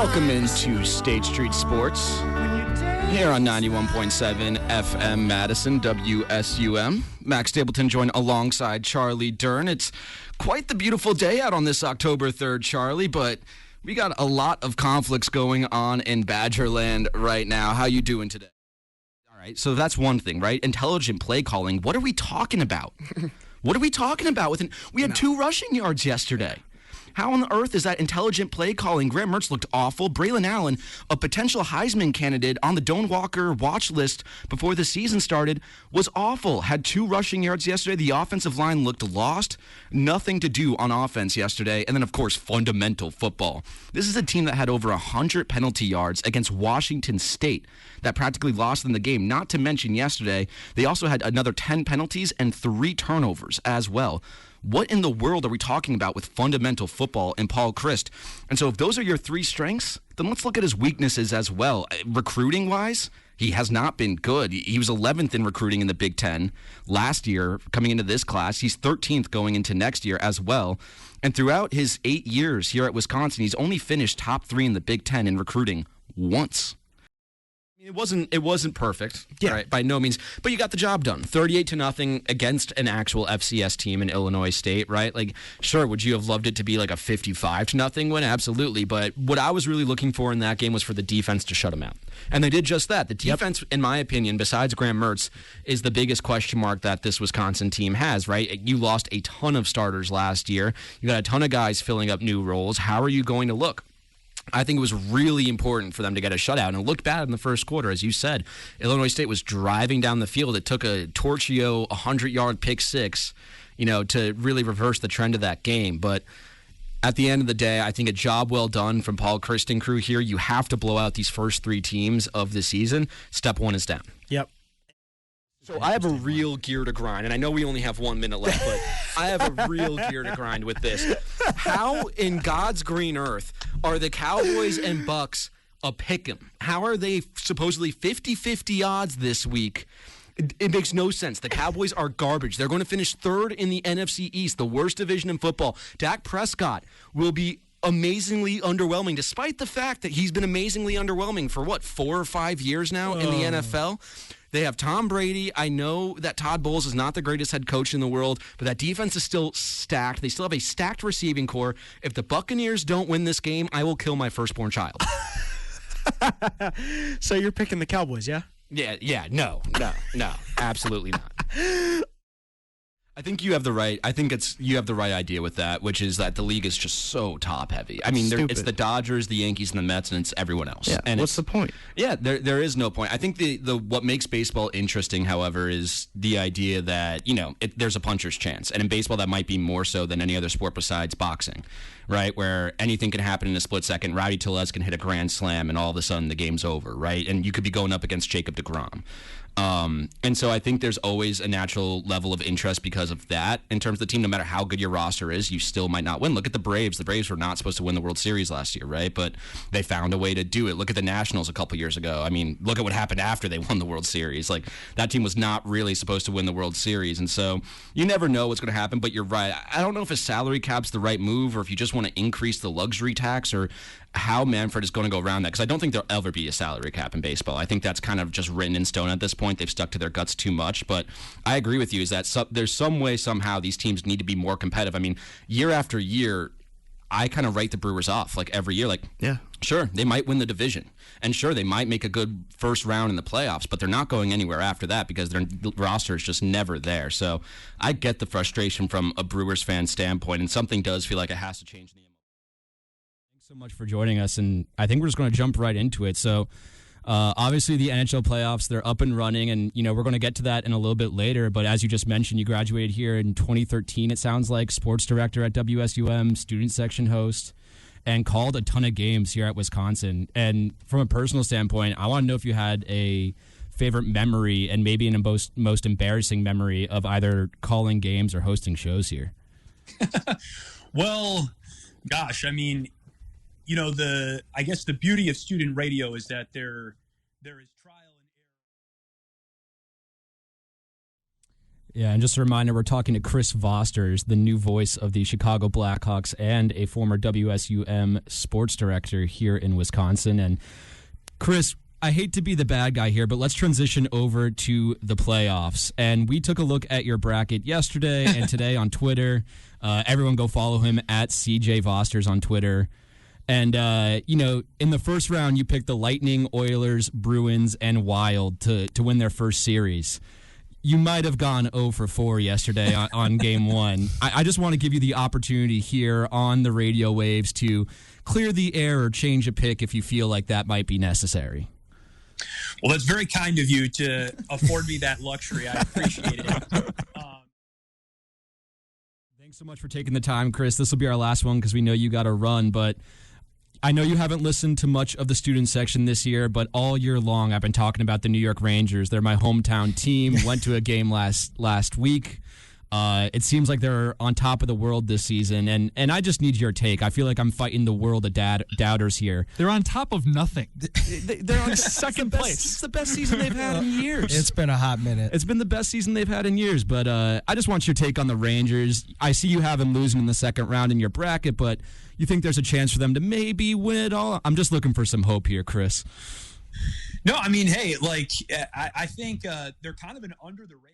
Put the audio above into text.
Welcome into State Street Sports here on 91.7 FM Madison, WSUM. Max Stapleton joined alongside Charlie Dern. It's quite the beautiful day out on this October 3rd, Charlie, but we got a lot of conflicts going on in Badgerland right now. How you doing today? All right, so that's one thing, right? Intelligent play calling. What are we talking about? What are we talking about? We had 2 rushing yards yesterday. How on earth is that intelligent play calling? Graham Mertz looked awful. Braylon Allen, a potential Heisman candidate on the Don Walker watch list before the season started, was awful. Had 2 rushing yards yesterday. The offensive line looked lost. Nothing to do on offense yesterday. And then, of course, fundamental football. This is a team that had over 100 penalty yards against Washington State that practically lost in the game. Not to mention yesterday, they also had another 10 penalties and 3 turnovers as well. What in the world are we talking about with fundamental football and Paul Chryst? And so if those are your 3 strengths, then let's look at his weaknesses as well. Recruiting-wise, he has not been good. He was 11th in recruiting in the Big Ten last year coming into this class. He's 13th going into next year as well. And throughout his 8 years here at Wisconsin, he's only finished top 3 in the Big Ten in recruiting once. It wasn't perfect, right, by no means, but you got the job done. 38-0 against an actual FCS team in Illinois State, right? Like, sure, would you have loved it to be like a 55-0 win? Absolutely, but what I was really looking for in that game was for the defense to shut them out, and they did just that. The defense, in my opinion, besides Graham Mertz, is the biggest question mark that this Wisconsin team has, right? You lost a ton of starters last year. You got a ton of guys filling up new roles. How are you going to look? I think it was really important for them to get a shutout, and it looked bad in the first quarter. As you said, Illinois State was driving down the field. It took a Torchio 100-yard pick six, to really reverse the trend of that game. But at the end of the day, I think a job well done from Paul Chryst and crew here. You have to blow out these first 3 teams of the season. Step 1 is down. Yep. So I have a real gear to grind, and I know we only have 1 minute left, but I have a real gear to grind with this. How in God's green earth are the Cowboys and Bucks a pick'em? How are they supposedly 50-50 odds this week? It makes no sense. The Cowboys are garbage. They're going to finish 3rd in the NFC East, the worst division in football. Dak Prescott will be amazingly underwhelming, despite the fact that he's been amazingly underwhelming for, 4 or 5 years now in the NFL? They have Tom Brady. I know that Todd Bowles is not the greatest head coach in the world, but that defense is still stacked. They still have a stacked receiving core. If the Buccaneers don't win this game, I will kill my firstborn child. So you're picking the Cowboys, yeah? Yeah, no, absolutely not. I think you have the right. You have the right idea with that, which is that the league is just so top heavy. I mean, it's the Dodgers, the Yankees, and the Mets, and it's everyone else. Yeah. And what's the point? Yeah, there is no point. I think the what makes baseball interesting, however, is the idea that there's a puncher's chance, and in baseball that might be more so than any other sport besides boxing, right? Where anything can happen in a split second. Rowdy Tellez can hit a grand slam, and all of a sudden the game's over, right? And you could be going up against Jacob deGrom. And so I think there's always a natural level of interest because of that. In terms of the team, no matter how good your roster is, you still might not win. Look at the Braves. The Braves were not supposed to win the World Series last year, right? But they found a way to do it. Look at the Nationals a couple years ago. I mean, look at what happened after they won the World Series. Like, that team was not really supposed to win the World Series. And so you never know what's going to happen, but you're right. I don't know if a salary cap's the right move or if you just want to increase the luxury tax or how Manfred is going to go around that, because I don't think there'll ever be a salary cap in baseball. I think that's kind of just written in stone at this point. They've stuck to their guts too much, but I agree with you is that there's some way, somehow, these teams need to be more competitive. I mean, year after year, I kind of write the Brewers off, like every year. Like, yeah, sure, they might win the division, and sure, they might make a good first round in the playoffs, but they're not going anywhere after that because their roster is just never there. So I get the frustration from a Brewers fan standpoint, and something does feel like it has to change in the so much for joining us, and I think we're just going to jump right into it. So obviously the NHL playoffs, they're up and running, and we're going to get to that in a little bit later, but as you just mentioned, you graduated here in 2013, it sounds like, sports director at WSUM, student section host, and called a ton of games here at Wisconsin. And from a personal standpoint, I want to know if you had a favorite memory and maybe an most embarrassing memory of either calling games or hosting shows here. Well, gosh, I mean, I guess the beauty of student radio is that there is trial and Yeah, and just a reminder, we're talking to Chris Vosters, the new voice of the Chicago Blackhawks and a former WSUM sports director here in Wisconsin. And Chris, I hate to be the bad guy here, but let's transition over to the playoffs. And we took a look at your bracket yesterday and today on Twitter. Everyone go follow him at CJ Vosters on Twitter. And, in the first round, you picked the Lightning, Oilers, Bruins, and Wild to win their first series. You might have gone 0 for 4 yesterday on Game 1. I just want to give you the opportunity here on the radio waves to clear the air or change a pick if you feel like that might be necessary. Well, that's very kind of you to afford me that luxury. I appreciate it. Thanks so much for taking the time, Chris. This will be our last one because we know you got to run, but I know you haven't listened to much of the student section this year, but all year long I've been talking about the New York Rangers. They're my hometown team. Went to a game last week. It seems like they're on top of the world this season, and I just need your take. I feel like I'm fighting the world of doubters here. They're on top of nothing. They're on second place. It's the best season they've had in years. It's been a hot minute. It's been the best season they've had in years, but I just want your take on the Rangers. I see you have them losing in the second round in your bracket, but you think there's a chance for them to maybe win it all? I'm just looking for some hope here, Chris. No, I mean, hey, I think they're kind of an under the radar.